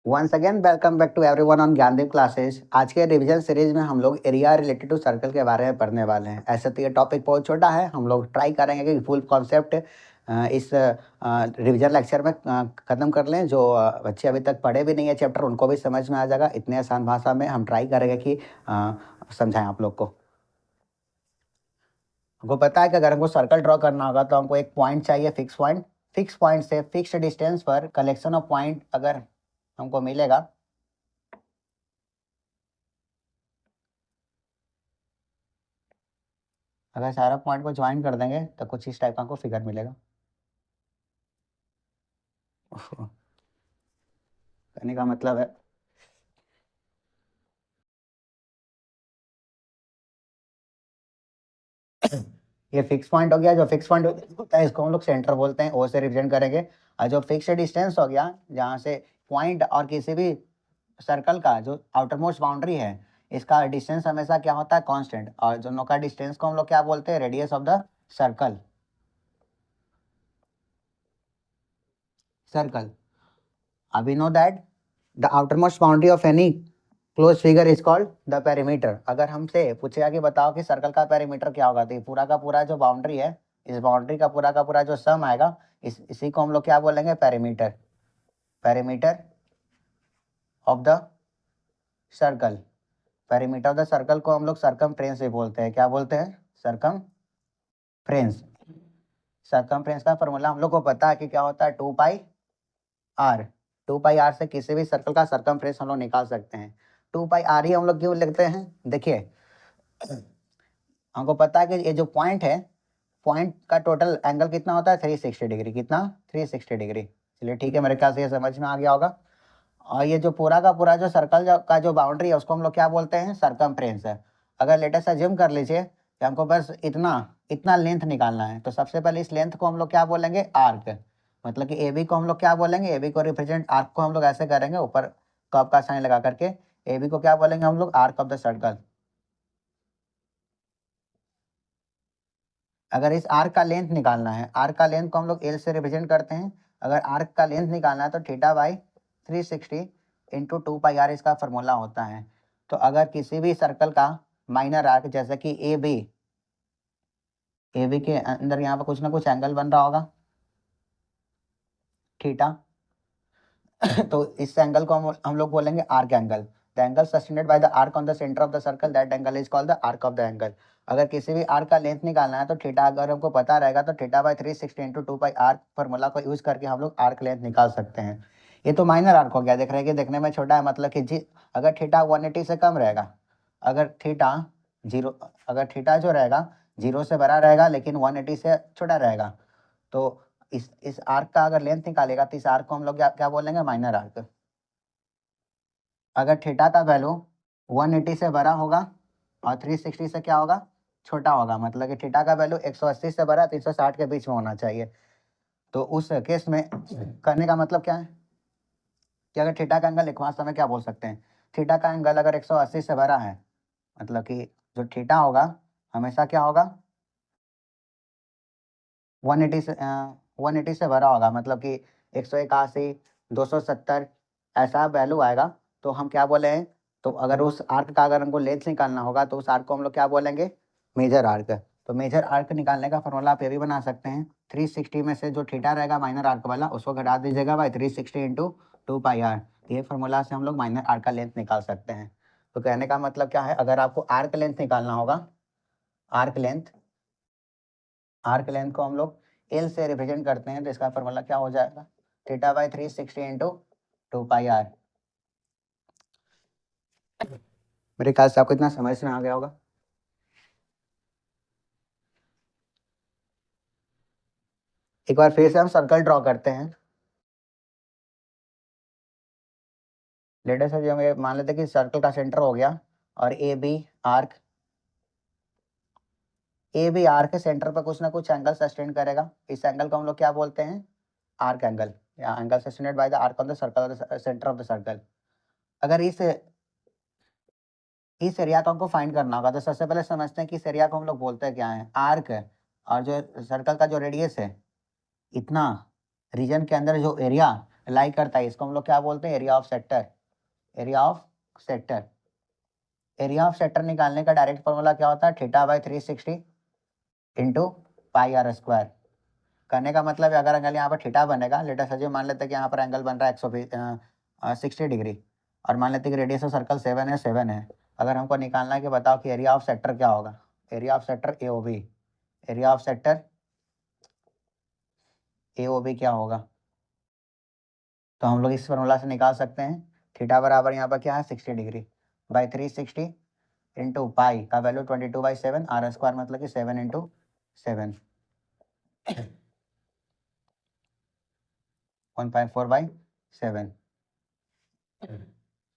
Once again welcome back to everyone on Gyandeep classes. आज के revision series में हम लोग एरिया रिलेटेड टू सर्कल के बारे में पढ़ने वाले हैं। ऐसे तो ये टॉपिक बहुत छोटा है, हम लोग ट्राई करेंगे कि फुल कॉन्सेप्ट इस रिवीजन लेक्चर में ख़त्म कर लें। जो बच्चे अभी तक पढ़े भी नहीं है चैप्टर, उनको भी समझ में आ जाएगा। इतने आसान भाषा में हम ट्राई करेंगे कि समझाएं आप लोग को। हमको पता है कि अगर हमको सर्कल ड्रॉ करना होगा तो हमको एक पॉइंट चाहिए, फिक्स पॉइंट। फिक्स पॉइंट से फिक्स डिस्टेंस पर कलेक्शन ऑफ पॉइंट अगर हमको मिलेगा, अगर सारा पॉइंट को ज्वाइन कर देंगे तो कुछ इस टाइप का हमको फिगर मिलेगा। कहने का मतलब है ये फिक्स पॉइंट हो गया। जो फिक्स पॉइंट होता है इसको हम लोग सेंटर बोलते हैं, ओ से रिप्रेजेंट करेंगे। और जो फिक्स डिस्टेंस हो गया, जहाँ से पॉइंट और किसी भी सर्कल का जो आउटर मोस्ट बाउंड्री है, इसका डिस्टेंस हमेशा क्या होता है, कांस्टेंट। और दोनों का डिस्टेंस को हम लोग क्या बोलते हैं, radius of the circle. Circle अभी know that the outermost boundary of any close figure is called the perimeter. अगर हमसे पूछेगा कि बताओ कि सर्कल का पेरीमीटर क्या होगा, तो ये पूरा का पूरा जो बाउंड्री है, इस बाउंड्री का पूरा जो सम आएगा, इसी को हम लोग क्या बोलेंगे, perimeter. Perimeter of the circle. Perimeter of the circle को हम लोग सर्कमफ्रेंस भी बोलते हैं। क्या बोलते हैं, सर्कमफ्रेंस। सर्कमफ्रेंस का फॉर्मूला हम लोग को पता है कि क्या होता है, 2πr। 2πr से किसी भी सर्कल का सर्कमफ्रेंस हम लोग निकाल सकते हैं। 2πr ही हम लोग क्यों लिखते हैं, देखिए हमको पता है कि ये जो पॉइंट है, पॉइंट का टोटल एंगल कितना होता है, 360 डिग्री। कितना, 360 डिग्री। चलिए ठीक है, मेरे ख्याल से ये समझ में आ गया होगा। और ये जो पूरा का पूरा जो सर्कल का जो बाउंड्री है, उसको हम लोग क्या बोलते हैं, सर्कमफ्रेंस है। अगर लेटेस्ट अज्यूम कर लीजिए कि हमको बस इतना इतना लेंथ निकालना है, तो सबसे पहले इस लेंथ को हम लोग क्या बोलेंगे, आर्क। मतलब कि ए बी को हम लोग क्या बोलेंगे, ए बी को रिप्रेजेंट, आर्क को हम लोग ऐसे करेंगे, ऊपर कर्व का साइन लगा करके। ए बी को क्या बोलेंगे हम लोग, आर्क ऑफ द सर्कल। अगर इस आर्क का लेंथ निकालना है, आर्क का लेंथ को हम लोग एल से रिप्रेजेंट करते हैं। अगर आर्क का लेंथ निकालना है तो थीटा बाई 360 इंटू 2πr इसका फॉर्मूला होता है। तो अगर किसी भी सर्कल का माइनर आर्क, जैसे कि ए बी के अंदर यहाँ पर कुछ ना कुछ एंगल बन रहा होगा, थीटा। तो इस एंगल को हम लोग बोलेंगे arc angle. The angle sustained by the arc on the centre of the circle, that angle is called the arc of the angle. अगर किसी भी आर्क का लेंथ निकालना है तो थीटा अगर हमको पता रहेगा तो theta by 360 into 2πr formula को यूज करके हम लोग आर्क लेंथ निकाल सकते हैं। ये तो माइनर आर्क हो गया, देख रहे हैं कि देखने में छोटा है, मतलब कि जी अगर थीटा 180 से कम रहेगा, अगर थीटा जीरो, अगर थीटा जो रहेगा 0 से बड़ा रहेगा लेकिन 180 से छोटा रहेगा, तो इस आर्क का अगर लेंथ निकालेगा तो इस आर्क को हम लोग क्या क्या बोलेंगे, माइनर आर्क। अगर थीटा का वैल्यू 180 से बड़ा होगा और 360 से क्या होगा, छोटा होगा, मतलब कि थीटा का वैल्यू 180 से बड़ा 360 के बीच में होना चाहिए। तो उस केस में करने का मतलब क्या है कि अगर थीटा का एंगल लिखवा समय क्या बोल सकते हैं, थीटा का एंगल अगर 180 से बड़ा है, मतलब कि जो थीटा होगा हमेशा क्या होगा, 180 से 180 से बड़ा होगा, मतलब कि 181, 270 ऐसा वैल्यू आएगा। तो हम क्या बोले हैं, तो अगर उस आर्क का अगर हमको लेंथ निकालना होगा तो उस आर्क को हम लोग क्या बोलेंगे, मेजर आर्क। तो मेजर आर्क निकालने का फॉर्मूला आप ये भी बना सकते हैं, 360 में से जो थीटा रहेगा माइनर आर्क वाला, उसको घटा दीजिएगा बाई 360 इंटू 2πr। ये फार्मूला से हम लोग माइनर आर्क का लेंथ निकाल सकते हैं। तो कहने का मतलब क्या है, अगर आपको आर्क लेंथ निकालना होगा, आर्क लेंथ, आर्क लेंथ को हम लोग एल से रिप्रेजेंट करते हैं, तो इसका फॉर्मूला क्या हो जाएगा, थीटा बाई 360 इंटू 2πr। मेरे ख्याल से आपको इतना समझ में आ गया होगा। एक बार फिर से हम सर्कल ड्रॉ करते हैं। लेटेस्ट से हम ये मान लेते हैं कि सर्कल का सेंटर हो गया और A B arc, A B arc के सेंटर पर कुछ ना कुछ एंगल सस्टेन करेगा। इस एंगल को हम लोग क्या बोलते हैं, आर्क एंगल, या angle sustained by the arc of the circle, centre of the circle. अगर इस एरिया को हमको फाइंड करना होगा तो सबसे पहले समझते हैं कि इस एरिया को हम लोग बोलते हैं क्या है, आर्क है। और जो सर्कल का जो रेडियस है, इतना रीजन के अंदर जो एरिया लाई करता है, इसको हम लोग क्या बोलते हैं, area of sector. Area of sector, area of sector निकालने का डायरेक्ट फॉर्मूला क्या होता है, theta by 360 into pi are square. करने का मतलब है, अगर एंगल यहाँ पर थीटा बनेगा, लेट अस अज्यूम, मान लेते हैं कि यहाँ पर एंगल बन रहा है 160 डिग्री, और मान लेते हैं कि रेडियस ऑफ सर्कल 7 है। अगर हमको निकालना है कि बताओ कि एरिया ऑफ सेक्टर क्या होगा, area of sector A O B, area of sector A O B क्या होगा, तो हम लोग इस फॉर्मूला से निकाल सकते हैं। थीटा बराबर यहाँ पर क्या है, 60 डिग्री बाई 360 इंटू पाई का वैल्यू 22/7, आर स्क्वायर मतलब कि 7 इंटू 7, 1.4/7,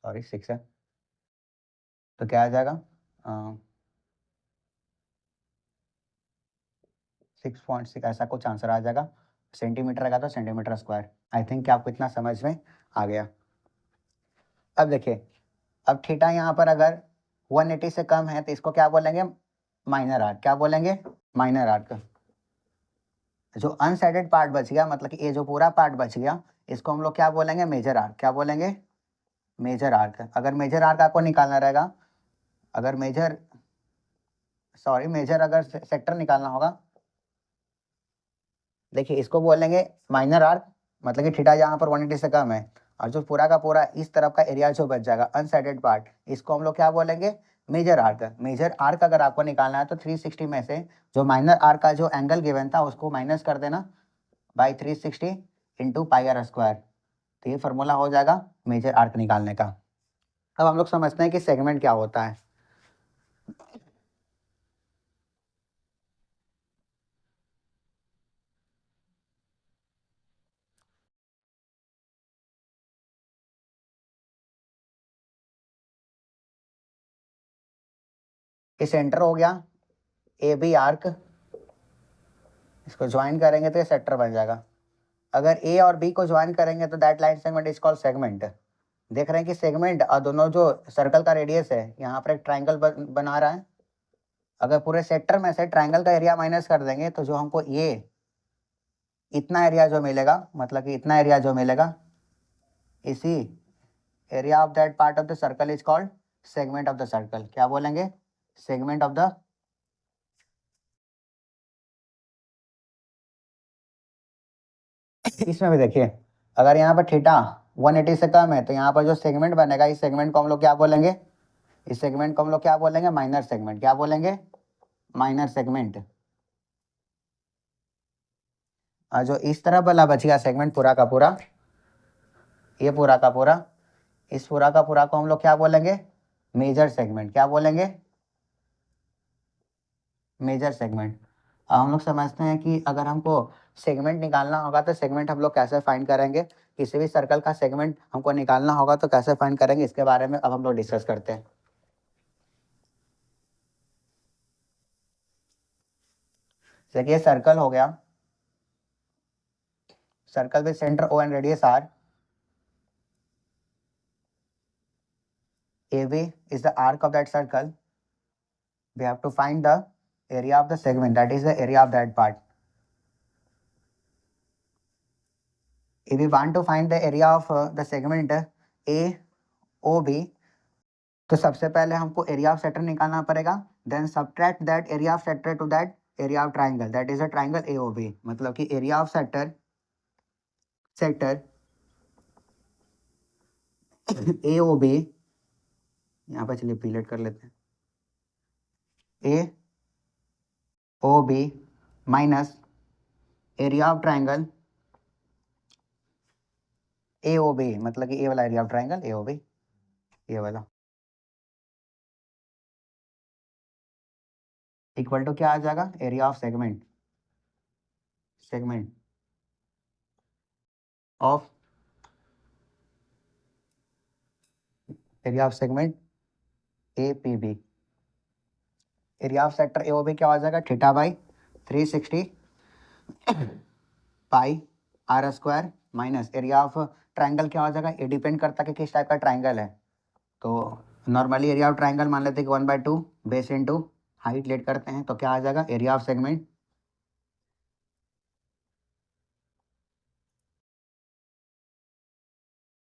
सॉरी 6 है, तो क्या आ जाएगा, 6.6 ऐसा कुछ आंसर आ जाएगा। सेंटीमीटर रहेगा तो सेंटीमीटर स्क्वायर। आई थिंक कि आपको इतना समझ में आ गया। अब देखिए, अब थीटा यहाँ पर अगर 180 से कम है तो इसको क्या बोलेंगे, माइनर आर्क। क्या बोलेंगे, माइनर आर्क। जो अनसाइडेड पार्ट बच गया, मतलब कि ये जो पूरा पार्ट बच गया, इसको हम लोग क्या बोलेंगे, मेजर आर्क। क्या बोलेंगे, मेजर आर्क। अगर मेजर आर्क आपको निकालना रहेगा, अगर मेजर अगर सेक्टर निकालना होगा, देखिए इसको बोलेंगे माइनर आर्क, मतलब कि थीटा यहाँ पर 180 से कम है, और जो पूरा का पूरा इस तरफ का एरिया जो बच जाएगा अनसाइडेड पार्ट, इसको हम लोग क्या बोलेंगे, मेजर आर्क। मेजर आर्क अगर आपको निकालना है तो 360 में से जो माइनर आर्क का जो एंगल गिवन था उसको माइनस कर देना by 360 into pi are square, तो ये फॉर्मूला हो जाएगा मेजर आर्क निकालने का। अब हम लोग समझते हैं कि सेगमेंट क्या होता है। ये सेंटर हो गया ए बी आर्क, इसको ज्वाइन करेंगे तो ये सेक्टर बन जाएगा। अगर ए और बी को ज्वाइन करेंगे तो that line segment is called segment. देख रहे हैं कि सेगमेंट और दोनों जो सर्कल का रेडियस है, यहाँ पर एक ट्राइंगल बना रहा है। अगर पूरे सेक्टर में से ट्राइंगल का एरिया माइनस कर देंगे तो जो हमको ये इतना एरिया जो मिलेगा, मतलब कि इतना एरिया जो मिलेगा, इसी area of that part of the circle is called segment of the circle. क्या बोलेंगे, सेगमेंट ऑफ द। इसमें भी देखिए, अगर यहाँ पर थीटा 180 से कम है तो यहाँ पर जो सेगमेंट बनेगा, इस सेगमेंट को हम लोग क्या बोलेंगे, इस सेगमेंट को हम लोग क्या बोलेंगे, माइनर सेगमेंट। क्या बोलेंगे, माइनर सेगमेंट। और जो इस तरफ वाला बच गया सेगमेंट पूरा का पूरा, ये पूरा का पूरा, इस पूरा का पूरा को हम लोग क्या बोलेंगे, मेजर सेगमेंट। क्या बोलेंगे, मेजर सेगमेंट। अब हम लोग समझते हैं कि अगर हमको सेगमेंट निकालना होगा तो सेगमेंट हम लोग कैसे फाइंड करेंगे, किसी भी सर्कल का सेगमेंट हमको निकालना होगा तो कैसे फाइंड करेंगे, इसके बारे में अब हम लोग डिस्कस करते हैं। देखिए सर्कल हो गया, circle with centre O and radius r, AB is the arc of that circle. We have to find the area of the segment, that is the area of that part. If we want to find the area of the segment AOB, तो सबसे पहले हमको area of sector निकालना पड़ेगा, then subtract that area of sector to that area of triangle, that is a triangle AOB। मतलब कि area of sector sector AOB, यहाँ पर चलिए पीलेट कर लेते हैं, AOB minus area of triangle AOB, मतलब कि ए वाला एरिया ऑफ ट्राइंगल AOB, ये वाला, इक्वल टू क्या आ जाएगा, area of segment, segment of area of segment APB। Area of sector AOB क्या हो जाएगा, theta by 360 pi are square minus area of triangle क्या हो जाएगा, ये डिपेंड करता है कि किस टाइप का ट्राइंगल है। तो नॉर्मली एरिया ऑफ ट्राइंगल मान लेते हैं कि 1/2 बेस इंटू हाइट लेट करते हैं, तो क्या आ जाएगा, एरिया ऑफ सेगमेंट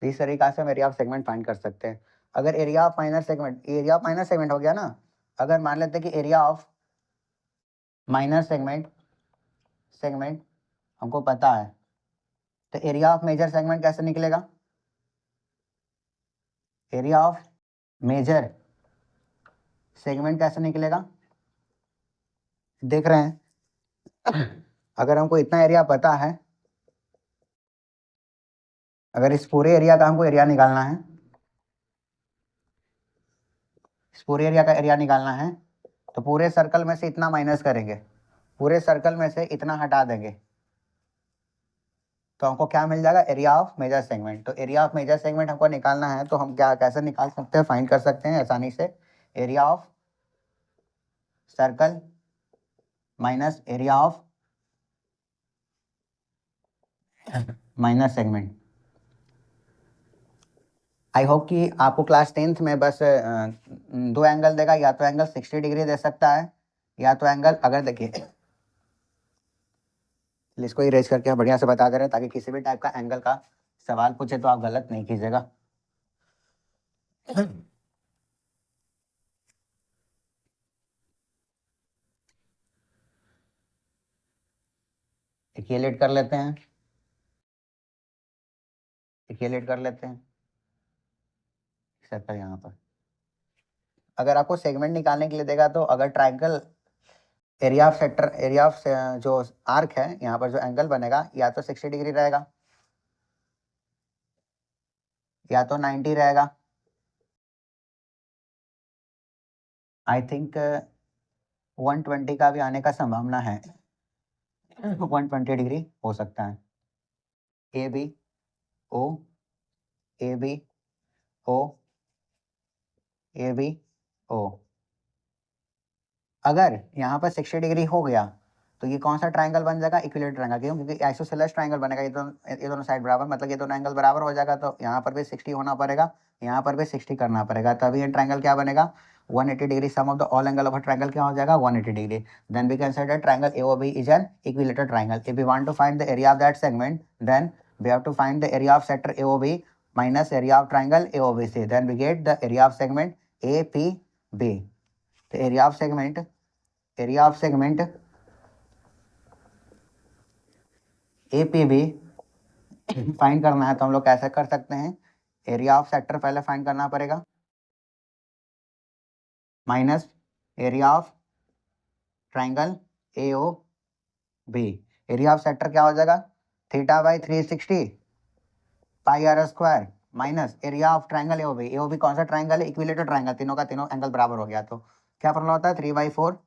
इस तरीका से हम एरिया ऑफ सेगमेंट फाइंड कर सकते हैं। अगर एरिया ऑफ माइनर सेगमेंट हो गया ना, अगर मान लेते हैं कि एरिया ऑफ माइनर सेगमेंट हमको पता है, तो एरिया ऑफ मेजर सेगमेंट कैसे निकलेगा? एरिया ऑफ मेजर सेगमेंट कैसे निकलेगा? देख रहे हैं, अगर हमको इतना एरिया पता है, अगर इस पूरे एरिया का हमको एरिया निकालना है, इस पूरे एरिया का एरिया निकालना है, तो पूरे सर्कल में से इतना माइनस करेंगे, पूरे सर्कल में से इतना हटा देंगे, तो हमको क्या मिल जाएगा? Area of major segment. तो एरिया ऑफ मेजर सेगमेंट हमको निकालना है, तो हम क्या कैसे निकाल सकते हैं, फाइंड कर सकते हैं आसानी से। Area of circle minus area of minor segment. I hope कि आपको क्लास 10th में बस 2 एंगल देगा, या तो एंगल 60 डिग्री दे सकता है, या तो एंगल, अगर देखिए इसको इरेज करके हम बढ़िया से बता दे रहे हैं, ताकि किसी भी टाइप का एंगल का सवाल पूछे तो आप गलत नहीं कीजिएगा। इक्विलेट कर लेते हैं, इक्विलेट कर लेते हैं सर्कल यहाँ पर। अगर आपको सेगमेंट निकालने के लिए देगा, तो अगर triangle area of sector, area of जो आर्क है, यहाँ पर जो एंगल बनेगा, या तो 60 डिग्री रहेगा, या तो 90 रहेगा। आई थिंक 120 का भी आने का संभावना है, 120 डिग्री हो सकता है। A B O, A B O, A B O. अगर यहाँ पर 60 डिग्री हो गया, तो ये कौन सा ट्रायंगल बन जाएगा? Equilateral triangle. क्यों? क्योंकि आइसोसेलेस ट्रायंगल बनेगा, ये दोनों साइड बराबर, मतलब ये दोनों एंगल बराबर हो जाएगा, तो यहाँ पर भी 60 होना पड़ेगा, यहाँ पर भी 60 करना पड़ेगा, तभी ये ट्रायंगल क्या बनेगा? 180 degree. Sum of the all angle of a triangle क्या हो जाएगा? 180 degree. Then we consider triangle AOB is an equilateral triangle. If we want to find the area of that segment, then we have to find the area of sector AOB minus area of triangle AOBC. Then we get the area of segment APB. The area of segment APB find करना है, तो हम लोग कैसे कर सकते हैं? Area of sector पहले फाइंड करना पड़ेगा, minus area of triangle AOB। Area of sector क्या हो जाएगा? Theta by 360 pi are square, minus area of triangle AOB। AOB कौन सा ट्राइंगल है? इक्विलेटरल ट्राइंगल, तीनों का तीनों एंगल बराबर हो गया, तो क्या फॉर्मूला होता है? 3/4।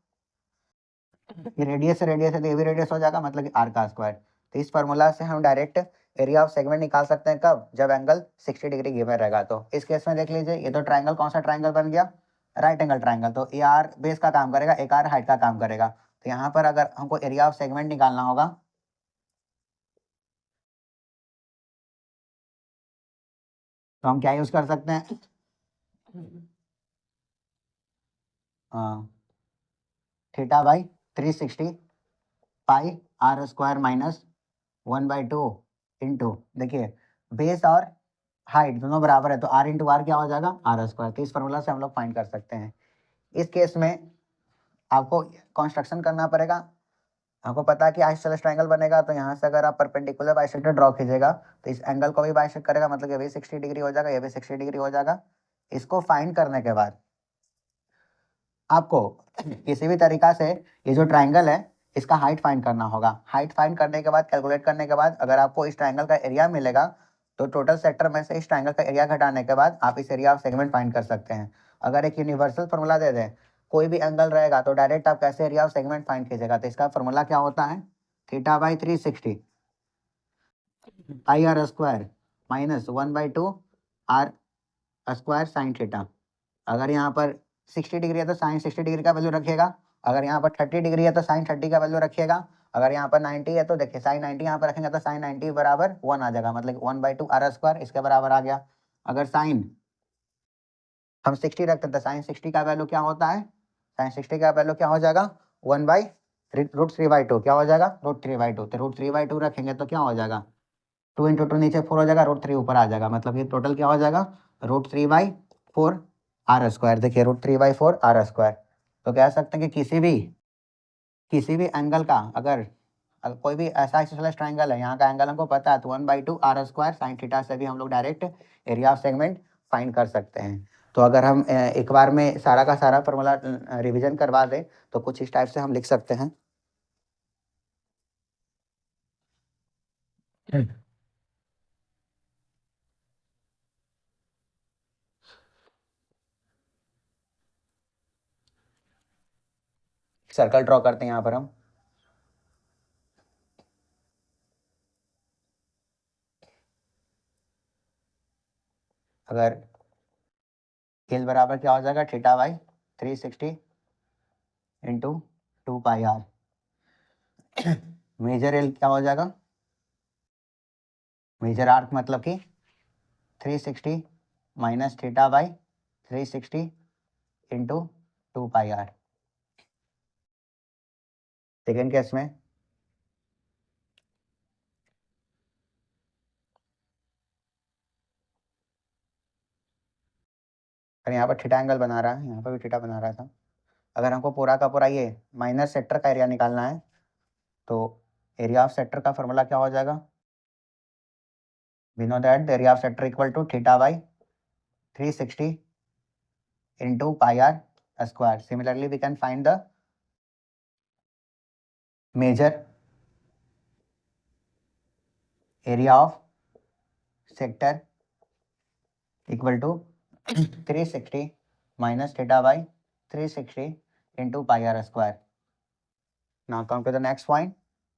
ये रेडियस है, तो ये भी रेडियस हो जाएगा, मतलब कि आर का स्क्वायर। तो इस फार्मूला से हम डायरेक्ट एरिया ऑफ सेगमेंट निकाल सकते हैं। कब? जब एंगल 60 डिग्री गिवन रहेगा। तो इस केस में देख लीजिए, ये तो ट्राइंगल कौन सा ट्राइंगल बन गया? Right angle triangle. तो ए आर बेस का काम करेगा, एक आर हाइट का काम करेगा। तो यहाँ पर अगर हमको एरिया ऑफ सेगमेंट निकालना होगा, तो हम क्या यूज कर सकते हैं? Theta by 360 pi are square minus 1/2 into, देखिए बेस और हाइट दोनों बराबर है, तो आर इंटू आर क्या हो जाएगा? R square. तो इस फॉर्मूला से हम लोग फाइंड कर सकते हैं। इस केस में आपको कंस्ट्रक्शन करना पड़ेगा। आपको पता है कि आइसोसेलेस ट्रायंगल बनेगा, तो यहाँ से अगर आप परपेंडिकुलर बाइसेक्टर ड्रॉ कीजिएगा, तो इस एंगल को भी बाइसेक्ट करेगा, मतलब ये भी 60 डिग्री हो जाएगा, ये भी 60 डिग्री हो जाएगा। इसको फाइंड करने के बाद आपको किसी भी तरीका से ये जो ट्राइंगल है, इसका हाइट फाइंड करना होगा। हाइट फाइंड करने के बाद, कैलकुलेट करने के बाद, अगर आपको इस ट्राइंगल का एरिया मिलेगा, तो टोटल सेक्टर में से इस ट्राइंगल का एरिया घटाने के बाद आप इस एरिया ऑफ सेगमेंट फाइंड कर सकते हैं। अगर एक यूनिवर्सल फॉर्मूला दे दें, कोई भी एंगल रहेगा, तो डायरेक्ट आप कैसे एरिया ऑफ सेगमेंट फाइंड कीजिएगा? तो इसका फॉर्मूला क्या होता है? थीटा बाई 360 आई r square minus 1/2 are square sine theta. अगर यहाँ पर 60 डिग्री है, तो साइन 60 डिग्री का वैल्यू रखिएगा। अगर यहाँ पर 30 डिग्री है, तो साइन 30 का वैल्यू रखिएगा। अगर यहाँ पर 90 है, तो देखिए साइन 90 यहाँ पर रखेंगे, तो साइन 90 बराबर 1 आ जाएगा, मतलब 1/2 आर स्क्वायर इसके बराबर आ गया। अगर साइन हम 60 रखते हैं, तो साइन 60 का वैल्यू क्या होता है? साइन 60 का वैल्यू क्या हो जाएगा? 1/√3/2 क्या हो जाएगा? √3/2। तो √3/2 रखेंगे तो क्या हो जाएगा? 2 इंटू 2 नीचे 4 हो जाएगा, √3 ऊपर आ जाएगा, मतलब ये टोटल क्या हो जाएगा, √3/4 आर स्क्वायर। देखिए √3/4 आर स्क्वायर। तो कह सकते हैं कि किसी भी एंगल का अगर कोई भी ऐसा आइसोसेलेस ट्राइंगल है, यहाँ का एंगल हमको पता है, तो 1/2 आर स्क्वायर साइन थीटा से भी हम लोग direct area of segment find कर सकते हैं। तो अगर हम एक बार में सारा का सारा फॉर्मूला रिवीजन करवा दें तो कुछ इस टाइप से हम लिख सकते हैं। सर्कल ड्रॉ करते हैं यहाँ पर हम। अगर एल बराबर क्या हो जाएगा, θ/360 इंटू 2πr। मेजर एल क्या हो जाएगा, मेजर आर्क मतलब कि 360 minus θ/360 into 2πr। Second case में अगर यहाँ पर थीटा एंगल बना रहा है, यहाँ पर भी थीटा बना रहा था, अगर हमको पूरा का पूरा ये माइनस सेक्टर का एरिया निकालना है तो एरिया ऑफ सेक्टर का फॉर्मूला क्या हो जाएगा, we know that the area of sector equal to θ/360 into πr square. Similarly we can find the major area of sector equal to 360 minus θ/360 into πr square. Now come to the next point.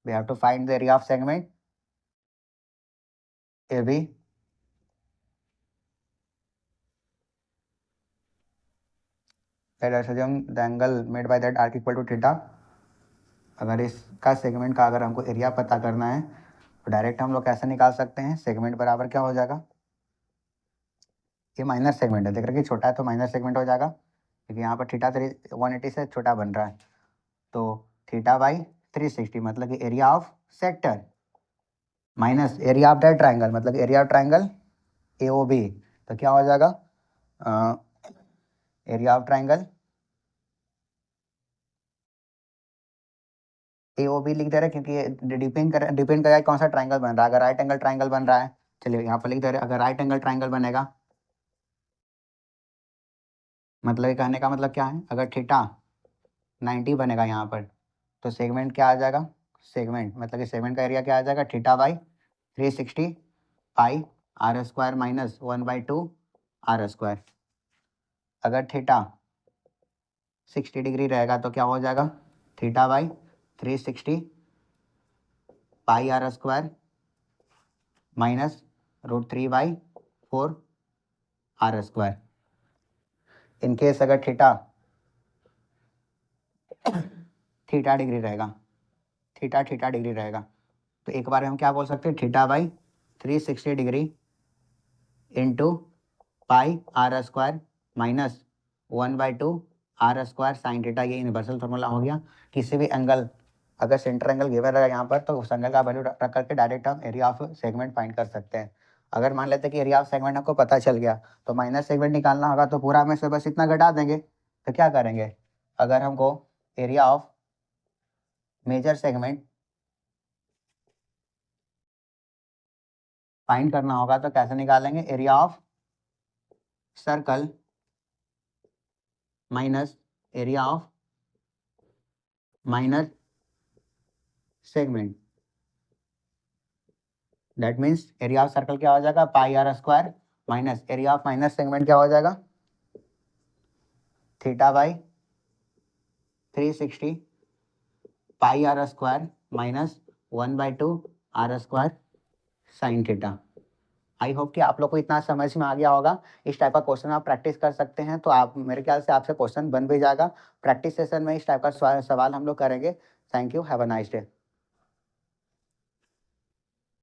We have to find the area of segment AB. Let us assume the angle made by that arc equal to theta. अगर इसका segment का अगर हमको area पता करना है तो direct हम लोग कैसे निकाल सकते हैं, सेगमेंट बराबर क्या हो जाएगा, ये माइनर सेगमेंट है, देख रहे कि छोटा है तो माइनर सेगमेंट हो जाएगा, क्योंकि यहाँ पर थीटा 180 से छोटा बन रहा है। तो θ/360 मतलब कि area of sector minus area of that triangle मतलब एरिया ऑफ ट्राइंगल AOB। तो क्या हो जाएगा, एरिया ऑफ ट्राइंगल AOB लिख दे रहे हैं, क्योंकि ये डिपेंड करेगा कौन सा ट्राइंगल बन रहा है। अगर राइट एंगल ट्राइंगल बन रहा है, चलिए यहाँ पर लिख दे रहे हैं, अगर राइट एंगल ट्राइंगल बनेगा, मतलब कहने का मतलब क्या है, अगर थीटा 90 बनेगा यहाँ पर तो सेगमेंट क्या आ जाएगा, सेगमेंट मतलब कि सेगमेंट का एरिया क्या आ जाएगा, θ/360 pi are square minus 1/2 are square. अगर थीटा 60 डिग्री रहेगा तो क्या हो जाएगा, θ/360 pi are square minus √3/4 r square. In case अगर थीटा डिग्री रहेगा, थीटा डिग्री रहेगा तो एक बार हम क्या बोल सकते हैं, θ/360 degree into pi are square minus 1/2 are square sine theta. ये यूनिवर्सल फार्मूला हो गया। किसी भी एंगल अगर सेंटर एंगल गिवन रहेगा यहाँ पर तो उस एंगल का वैल्यू रख करके डायरेक्ट हम एरिया ऑफ सेगमेंट फाइंड कर सकते हैं। अगर मान लेते हैं कि एरिया ऑफ सेगमेंट हमको पता चल गया तो माइनस सेगमेंट निकालना होगा, तो पूरा में से बस इतना घटा देंगे। तो क्या करेंगे, अगर हमको area of major segment find करना होगा तो कैसे निकालेंगे, area of circle minus area of minor segment. That means area of circle क्या हो जाएगा, pi are square minus area of minor segment क्या हो जाएगा, θ/360 pi are square minus 1/2 are square sine theta. I hope कि आप लोग को इतना समझ में आ गया होगा। इस टाइप का क्वेश्चन आप प्रैक्टिस कर सकते हैं, तो आप मेरे ख्याल से आपसे क्वेश्चन बन भी जाएगा। प्रैक्टिस सेशन में इस टाइप का सवाल हम लोग करेंगे। Thank you, have a nice day.